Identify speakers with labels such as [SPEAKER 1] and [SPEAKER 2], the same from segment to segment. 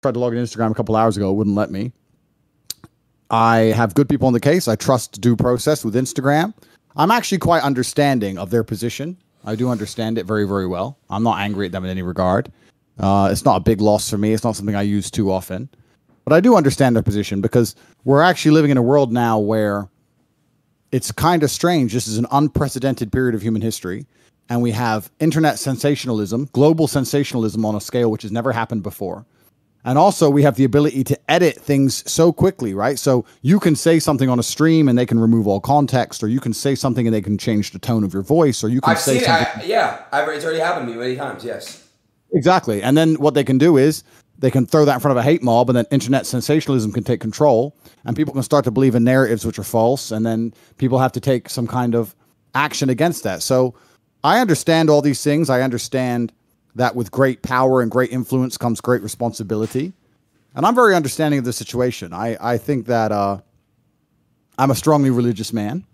[SPEAKER 1] tried to log in Instagram a couple hours ago. It wouldn't let me. I have good people on the case. I trust due process with Instagram. I'm actually quite understanding of their position. I do understand it very, very well. I'm not angry at them in any regard. It's not a big loss for me. It's not something I use too often. But I do understand their position because we're actually living in a world now where it's kind of strange. This is an unprecedented period of human history. And we have internet sensationalism, global sensationalism on a scale which has never happened before. And also we have the ability to edit things so quickly, right? So you can say something on a stream and they can remove all context, or you can say something and they can change the tone of your voice, or you can say something.
[SPEAKER 2] It's already happened to me many times, yes.
[SPEAKER 1] Exactly. And then what they can do is they can throw that in front of a hate mob, and then internet sensationalism can take control, and people can start to believe in narratives which are false, and then people have to take some kind of action against that. So I understand all these things. I understand that with great power and great influence comes great responsibility. And I'm very understanding of the situation. I think that I'm a strongly religious man.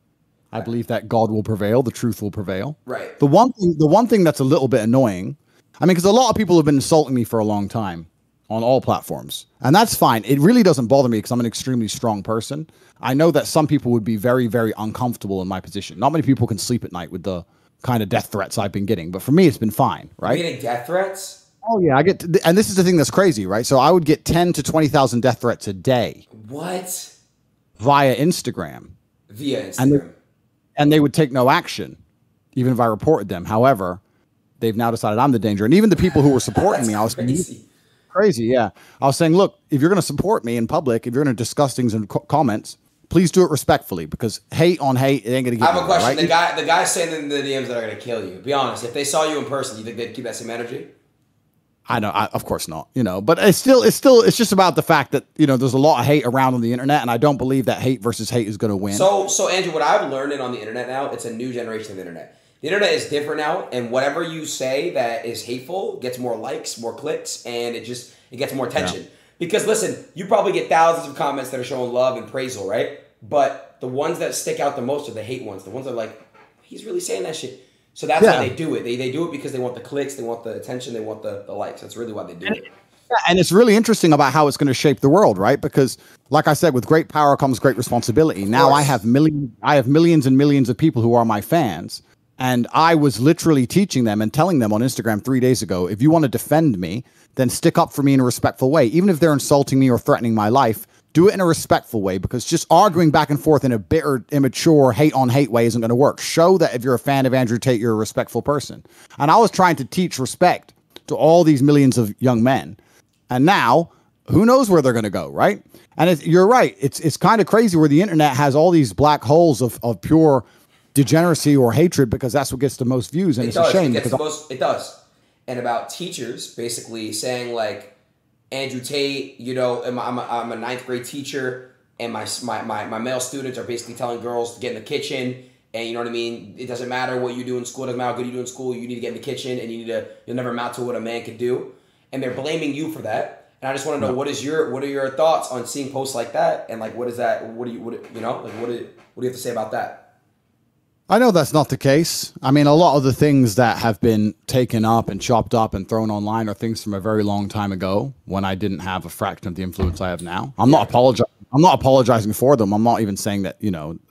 [SPEAKER 1] I believe that God will prevail, the truth will prevail.
[SPEAKER 2] Right.
[SPEAKER 1] The one thing that's a little bit annoying, I mean, because a lot of people have been insulting me for a long time on all platforms. And that's fine. It really doesn't bother me because I'm an extremely strong person. I know that some people would be very, very uncomfortable in my position. Not many people can sleep at night with the kind of death threats I've been getting, but for me, it's been fine, right?
[SPEAKER 2] You're getting death threats?
[SPEAKER 1] Oh yeah, I get, and this is the thing that's crazy, right? So I would get 10 to 20,000 death threats a day.
[SPEAKER 2] What?
[SPEAKER 1] Via Instagram.
[SPEAKER 2] Via Instagram.
[SPEAKER 1] And they would take no action, even if I reported them. However, they've now decided I'm the danger. And even the people who were supporting me, I was crazy, yeah. I was saying, look, if you're going to support me in public, if you're going to discuss things in comments, please do it respectfully, because hate on hate, it ain't going to get
[SPEAKER 2] I have a question.
[SPEAKER 1] Right?
[SPEAKER 2] The guys saying in the DMs that are going to kill you. Be honest. If they saw you in person, you think they'd keep that same energy?
[SPEAKER 1] I know, of course not, but it's just about the fact that, there's a lot of hate around on the internet, and I don't believe that hate versus hate is going to win.
[SPEAKER 2] So Andrew, what I've learned on the internet now, it's a new generation of the internet. The internet is different now, and whatever you say that is hateful gets more likes, more clicks, and it gets more attention. Yeah. Because listen, you probably get thousands of comments that are showing love and praisal, right? But the ones that stick out the most are the hate ones. The ones that are like, he's really saying that shit. So that's why they do it. They do it because they want the clicks, they want the attention, they want the likes. That's really why they do it.
[SPEAKER 1] Yeah, and it's really interesting about how it's going to shape the world, right? Because, like I said, with great power comes great responsibility. Now I have millions and millions of people who are my fans, and I was literally teaching them and telling them on Instagram 3 days ago, if you want to defend me, then stick up for me in a respectful way. Even if they're insulting me or threatening my life, do it in a respectful way, because just arguing back and forth in a bitter, immature, hate-on-hate way isn't going to work. Show that if you're a fan of Andrew Tate, you're a respectful person. And I was trying to teach respect to all these millions of young men. And now, who knows where they're going to go, right? And you're right. It's kind of crazy where the internet has all these black holes of pure degeneracy or hatred, because that's what gets the most views. And it's a shame.
[SPEAKER 2] It does. And about teachers basically saying, like, Andrew Tate, I'm a 9th grade teacher, and my male students are basically telling girls to get in the kitchen, and you know what I mean? It doesn't matter what you do in school, it doesn't matter how good you do in school, you need to get in the kitchen, and you'll never amount to what a man could do. And they're blaming you for that. And I just want to know, what are your thoughts on seeing posts like that? And like, what is that? What do you have to say about that?
[SPEAKER 1] I know that's not the case. I mean, a lot of the things that have been taken up and chopped up and thrown online are things from a very long time ago, when I didn't have a fraction of the influence I have now. I'm not apologizing for them. I'm not even saying that,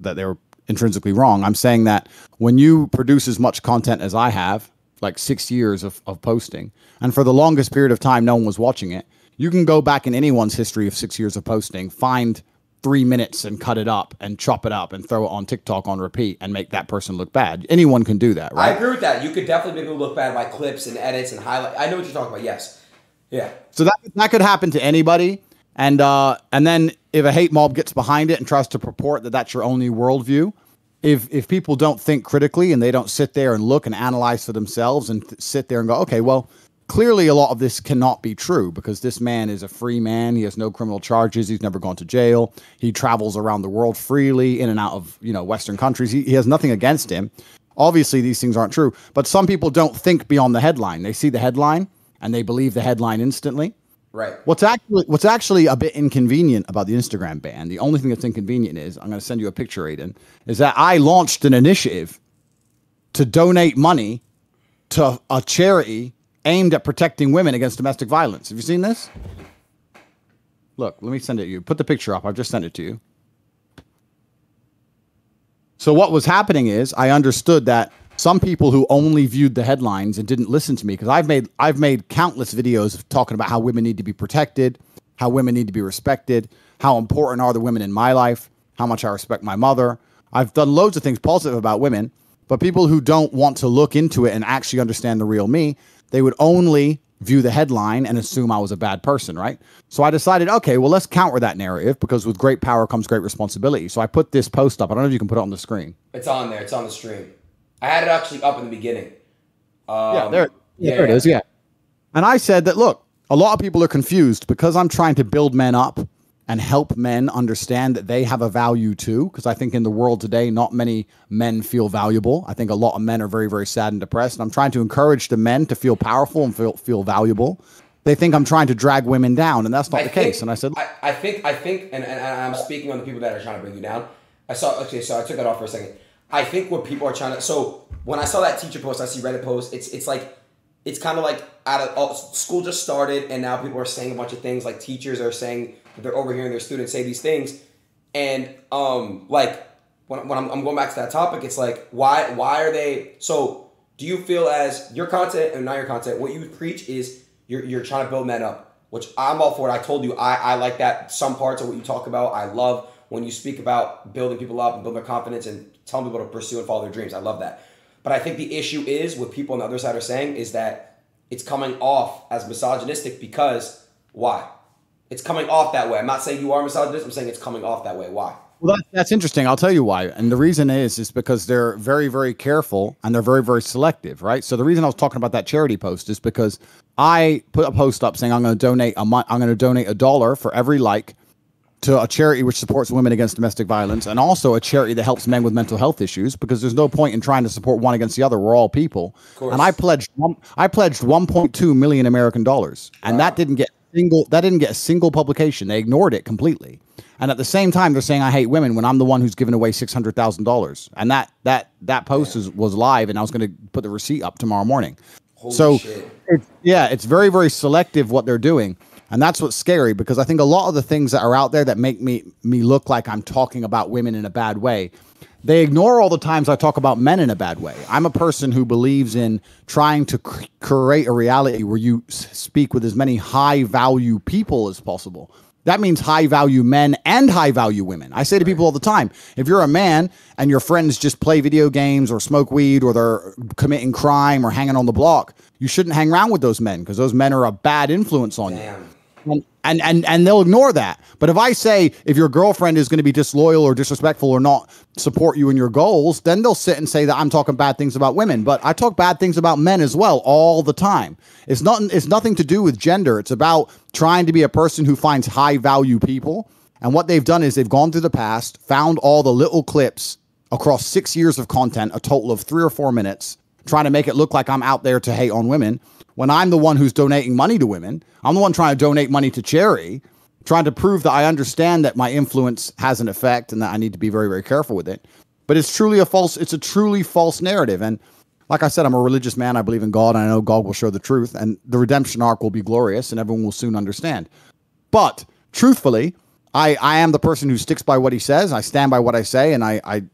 [SPEAKER 1] that they were intrinsically wrong. I'm saying that when you produce as much content as I have, like 6 years of posting, and for the longest period of time, no one was watching it, you can go back in anyone's history of 6 years of posting, find 3 minutes and cut it up and chop it up and throw it on TikTok on repeat and make that person look bad. Anyone can do that, right?
[SPEAKER 2] I agree with that. You could definitely make people look bad by clips and edits and highlights. I know what you're talking about. Yes. Yeah.
[SPEAKER 1] So that could happen to anybody. And then if a hate mob gets behind it and tries to purport that that's your only worldview, if people don't think critically and they don't sit there and look and analyze for themselves and sit there and go, okay, well, clearly a lot of this cannot be true, because this man is a free man. He has no criminal charges. He's never gone to jail. He travels around the world freely in and out of, Western countries. He has nothing against him. Obviously, these things aren't true, but some people don't think beyond the headline. They see the headline and they believe the headline instantly.
[SPEAKER 2] Right.
[SPEAKER 1] What's actually a bit inconvenient about the Instagram ban, the only thing that's inconvenient is, I'm going to send you a picture, Aiden, is that I launched an initiative to donate money to a charity aimed at protecting women against domestic violence. Have you seen this? Look, let me send it to you. Put the picture up. I've just sent it to you. So what was happening is I understood that some people who only viewed the headlines and didn't listen to me, because I've made countless videos of talking about how women need to be protected, how women need to be respected, how important are the women in my life, how much I respect my mother. I've done loads of things positive about women, but people who don't want to look into it and actually understand the real me, they would only view the headline and assume I was a bad person, right? So I decided, okay, well, let's counter that narrative, because with great power comes great responsibility. So I put this post up. I don't know if you can put it on the screen.
[SPEAKER 2] It's on there. It's on the stream. I had it actually up in the beginning.
[SPEAKER 1] There it is, yeah. And I said that, look, a lot of people are confused because I'm trying to build men up and help men understand that they have a value too. Because I think in the world today, not many men feel valuable. I think a lot of men are very, very sad and depressed. And I'm trying to encourage the men to feel powerful and feel valuable. They think I'm trying to drag women down, and that's not the case. And I said,
[SPEAKER 2] I think, and I'm speaking on the people that are trying to bring you down. So I took that off for a second. I think what people are trying to, so when I saw that teacher post, I see Reddit post, it's kind of like school just started, and now people are saying a bunch of things, like teachers are saying that they're overhearing their students say these things. And like when I'm going back to that topic, it's like, why are they, so do you feel as your content, and not your content, what you preach is you're trying to build men up, which I'm all for it. I told you, I like that. Some parts of what you talk about, I love when you speak about building people up and building their confidence and telling people to pursue and follow their dreams. I love that. But I think the issue is, what people on the other side are saying, is that it's coming off as misogynistic because why? It's coming off that way. I'm not saying you are misogynist. I'm saying it's coming off that way. Why?
[SPEAKER 1] Well, that's interesting. I'll tell you why. And the reason is because they're very, very careful, and they're very, very selective, right? So the reason I was talking about that charity post is because I put a post up saying I'm going to donate $1 for every like to a charity which supports women against domestic violence, and also a charity that helps men with mental health issues, because there's no point in trying to support one against the other. We're all people. And I pledged 1.2 million American dollars, and that didn't get a single publication. They ignored it completely. And at the same time, they're saying I hate women when I'm the one who's given away $600,000. And that post was live, and I was going to put the receipt up tomorrow morning.
[SPEAKER 2] Holy shit.
[SPEAKER 1] It's very, very selective what they're doing. And that's what's scary, because I think a lot of the things that are out there that make me look like I'm talking about women in a bad way, they ignore all the times I talk about men in a bad way. I'm a person who believes in trying to create a reality where you speak with as many high-value people as possible. That means high-value men and high-value women. I say to people all the time, if you're a man and your friends just play video games or smoke weed or they're committing crime or hanging on the block, you shouldn't hang around with those men, because those men are a bad influence on you. And they'll ignore that. But if I say, if your girlfriend is going to be disloyal or disrespectful or not support you in your goals, then they'll sit and say that I'm talking bad things about women. But I talk bad things about men as well all the time. It's nothing to do with gender. It's about trying to be a person who finds high value people. And what they've done is they've gone through the past, found all the little clips across 6 years of content, a total of 3 or 4 minutes, trying to make it look like I'm out there to hate on women, when I'm the one who's donating money to women. I'm the one trying to donate money to charity, trying to prove that I understand that my influence has an effect and that I need to be very, very careful with it. But it's a truly false narrative. And like I said, I'm a religious man. I believe in God, and I know God will show the truth, and the redemption arc will be glorious, and everyone will soon understand. But truthfully, I am the person who sticks by what he says. I stand by what I say. And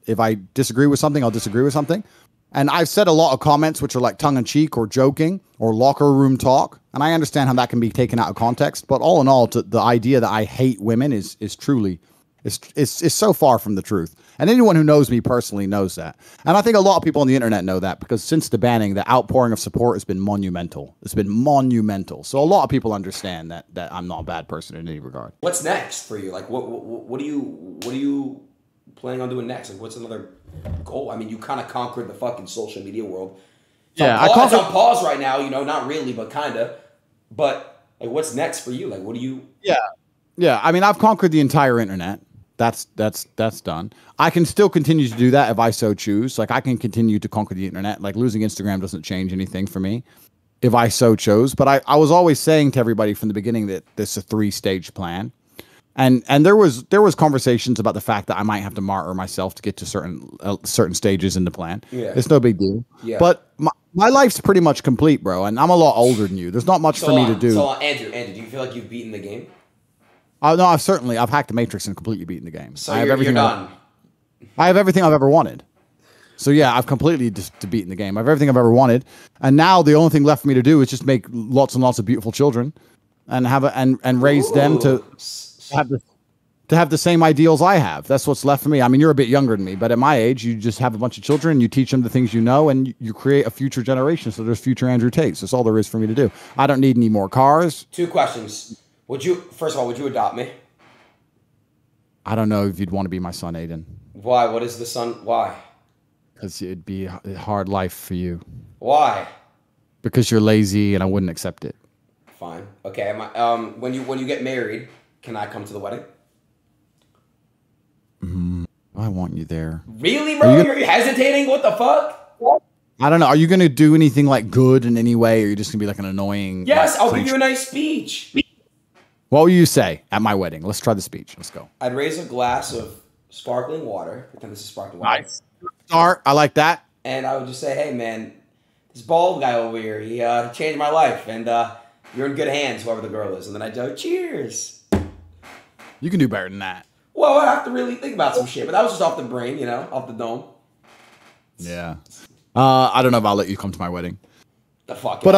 [SPEAKER 1] if I disagree with something, I'll disagree with something. And I've said a lot of comments which are like tongue-in-cheek or joking or locker room talk, and I understand how that can be taken out of context. But all in all, the idea that I hate women is truly so far from the truth. And anyone who knows me personally knows that. And I think a lot of people on the internet know that, because since the banning, the outpouring of support has been monumental. It's been monumental. So a lot of people understand that I'm not a bad person in any regard.
[SPEAKER 2] What's next for you? Like, what do you planning on doing next? Like, what's another goal? I mean, you kind of conquered the fucking social media world. It's it's on pause right now, not really, but kind of. But like, what's next for you? Like, what do you?
[SPEAKER 1] Yeah. I mean, I've conquered the entire internet. That's done. I can still continue to do that if I so choose. Like, I can continue to conquer the internet. Like, losing Instagram doesn't change anything for me if I so chose. But I was always saying to everybody from the beginning that this is a 3-stage plan. And there was conversations about the fact that I might have to martyr myself to get to certain stages in the plan. Yeah. It's no big deal. Yeah. But my life's pretty much complete, bro. And I'm a lot older than you. There's not much for me to do.
[SPEAKER 2] So Andrew, do you feel like you've beaten the game?
[SPEAKER 1] No, I've hacked the Matrix and completely beaten the game.
[SPEAKER 2] So
[SPEAKER 1] I have
[SPEAKER 2] you're done.
[SPEAKER 1] I have everything I've ever wanted. So yeah, I've completely just beaten the game. I have everything I've ever wanted, and now the only thing left for me to do is just make lots and lots of beautiful children, and and raise them to have the same ideals I have. That's what's left for me. I mean, you're a bit younger than me, but at my age, you just have a bunch of children, you teach them the things you know, and you create a future generation. So there's future Andrew Tates. That's all there is for me to do. I don't need any more cars.
[SPEAKER 2] 2 questions. First of all, would you adopt me?
[SPEAKER 1] I don't know if you'd want to be my son, Aiden.
[SPEAKER 2] Why? What is the son? Why?
[SPEAKER 1] Because it'd be a hard life for you.
[SPEAKER 2] Why? Because
[SPEAKER 1] you're lazy and I wouldn't accept it.
[SPEAKER 2] Fine. Okay. When you get married, can I come to the wedding?
[SPEAKER 1] I want you there.
[SPEAKER 2] Really, bro? You're hesitating? What the fuck?
[SPEAKER 1] I don't know. Are you going to do anything like good in any way, or are you just going to be like an annoying?
[SPEAKER 2] Yes, I'll give you a nice speech.
[SPEAKER 1] What will you say at my wedding? Let's try the speech. Let's go.
[SPEAKER 2] I'd raise a glass of sparkling water. Pretend this is sparkling water.
[SPEAKER 1] Nice. Start. I like that.
[SPEAKER 2] And I would just say, hey, man, this bald guy over here, he changed my life. And you're in good hands, whoever the girl is. And then I'd go, cheers.
[SPEAKER 1] You can do better than that.
[SPEAKER 2] Well, I have to really think about some shit. But that was just off the brain, off the dome.
[SPEAKER 1] Yeah. I don't know if I'll let you come to my wedding.
[SPEAKER 2] The fuck?
[SPEAKER 1] But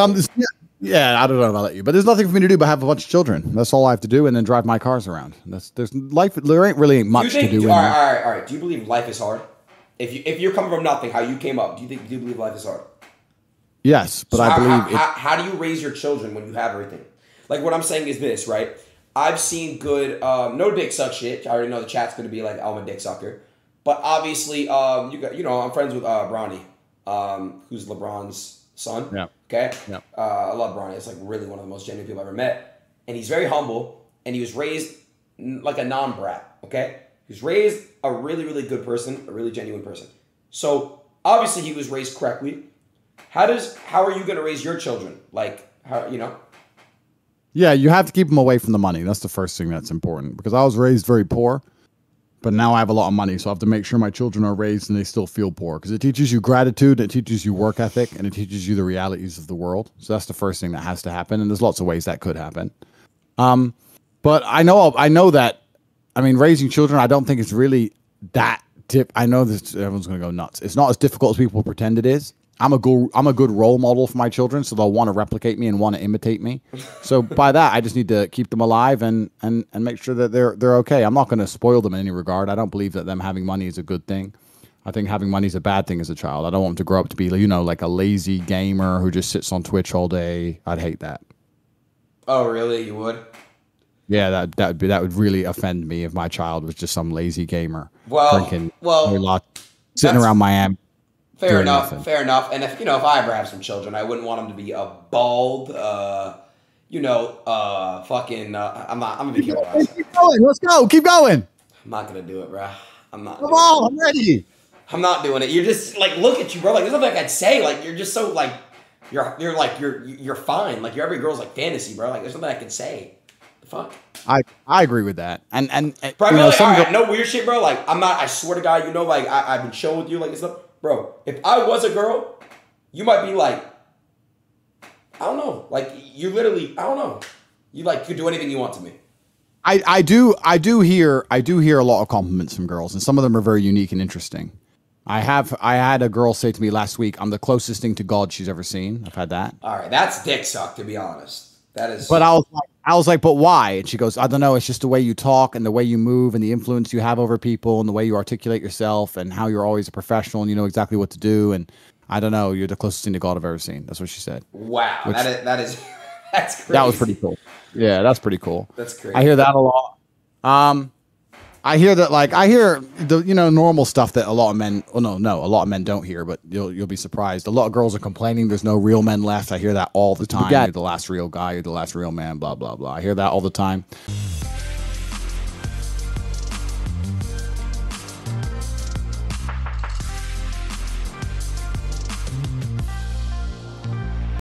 [SPEAKER 1] yeah, I don't know if I'll let you. But there's nothing for me to do but have a bunch of children. That's all I have to do, and then drive my cars around. There ain't really much to do.
[SPEAKER 2] All right. Do you believe life is hard? If you're coming from nothing, how you came up, do you believe life is hard?
[SPEAKER 1] Yes, but I believe
[SPEAKER 2] how do you raise your children when you have everything? Like, what I'm saying is this, right? I've seen good, no dick suck shit. I already know the chat's going to be like, oh, I'm a dick sucker. But obviously, I'm friends with Bronny, who's LeBron's son. Yeah. Okay? Yeah. I love Bronny. It's like really one of the most genuine people I've ever met. And he's very humble, and he was raised like a non-brat, okay? He was raised a really, really good person, a really genuine person. So, obviously, he was raised correctly. How are you going to raise your children? Like,
[SPEAKER 1] Yeah, you have to keep them away from the money. That's the first thing that's important. Because I was raised very poor, but now I have a lot of money. So I have to make sure my children are raised and they still feel poor. Because it teaches you gratitude, it teaches you work ethic, and it teaches you the realities of the world. So that's the first thing that has to happen. And there's lots of ways that could happen. But I know that, I mean, raising children, I don't think it's really that I know that everyone's going to go nuts. It's not as difficult as people pretend it is. I'm a good role model for my children, so they'll want to replicate me and want to imitate me. So by that, I just need to keep them alive and make sure that they're okay. I'm not going to spoil them in any regard. I don't believe that them having money is a good thing. I think having money is a bad thing as a child. I don't want them to grow up to be, like a lazy gamer who just sits on Twitch all day. I'd hate that.
[SPEAKER 2] Oh, really? You would?
[SPEAKER 1] Yeah, that would really offend me if my child was just some lazy gamer drinking sitting around Miami.
[SPEAKER 2] Fair enough. And if I ever have some children, I wouldn't want them to be a bald, I'm gonna be careful.
[SPEAKER 1] Keep going. Let's go. Keep going.
[SPEAKER 2] I'm not gonna do it, bro. I'm not.
[SPEAKER 1] Come on, I'm ready.
[SPEAKER 2] I'm not doing it. You're just like, look at you, bro. Like, there's nothing I'd say. Like, you're just so like, you're fine. Like, you're every girl's like fantasy, bro. Like, there's nothing I can say. The fuck.
[SPEAKER 1] I agree with that. And
[SPEAKER 2] bro, no weird shit, bro. Like, I'm not. I swear to God, like I've been chilling with you, like this stuff. Bro, if I was a girl, you might be like, I don't know. Like, you literally, I don't know. You could do anything you want to me.
[SPEAKER 1] I do hear a lot of compliments from girls, and some of them are very unique and interesting. I had a girl say to me last week, I'm the closest thing to God she's ever seen. I've had that.
[SPEAKER 2] All right, that's dick suck, to be honest. That is.
[SPEAKER 1] But I was like, but why? And she goes, I don't know. It's just the way you talk and the way you move and the influence you have over people and the way you articulate yourself and how you're always a professional and you know exactly what to do. And I don't know. You're the closest thing to God I've ever seen. That's what she said.
[SPEAKER 2] Wow. That's crazy.
[SPEAKER 1] That was pretty cool. Yeah, that's pretty cool.
[SPEAKER 2] That's crazy.
[SPEAKER 1] I hear that a lot. I hear that, I hear the normal stuff that a lot of men. Well, no, a lot of men don't hear, but you'll be surprised. A lot of girls are complaining there's no real men left. I hear that all the time. You're the last real guy. You're the last real man. Blah blah blah. I hear that all the time.